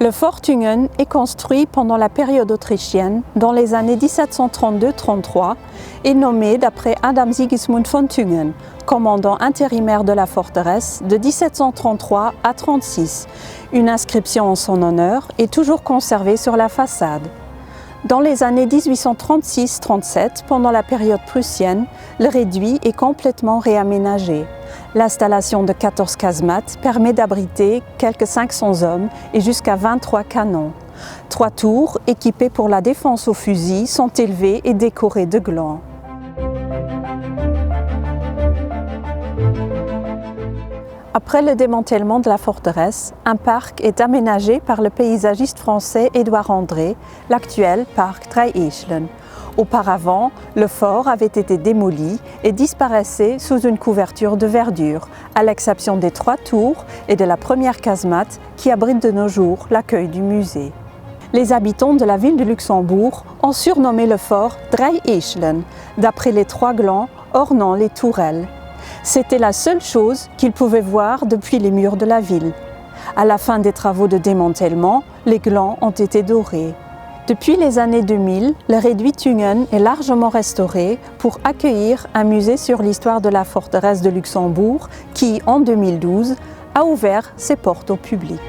Le fort Thüngen est construit pendant la période autrichienne, dans les années 1732-33, et nommé d'après Adam Sigismund von Thüngen, commandant intérimaire de la forteresse de 1733 à 1736. Une inscription en son honneur est toujours conservée sur la façade. Dans les années 1836-37, pendant la période prussienne, le réduit est complètement réaménagé. L'installation de 14 casemates permet d'abriter quelques 500 hommes et jusqu'à 23 canons. 3 tours, équipées pour la défense aux fusils, sont élevées et décorées de glands. Après le démantèlement de la forteresse, un parc est aménagé par le paysagiste français Édouard André, l'actuel parc Drei-Eecheln. Auparavant, le fort avait été démoli et disparaissait sous une couverture de verdure, à l'exception des 3 tours et de la première casemate qui abrite de nos jours l'accueil du musée. Les habitants de la ville de Luxembourg ont surnommé le fort Drei-Eecheln, d'après les 3 glands ornant les tourelles. C'était la seule chose qu'ils pouvaient voir depuis les murs de la ville. À la fin des travaux de démantèlement, les glands ont été dorés. Depuis les années 2000, le réduit Thüngen est largement restauré pour accueillir un musée sur l'histoire de la forteresse de Luxembourg qui, en 2012, a ouvert ses portes au public.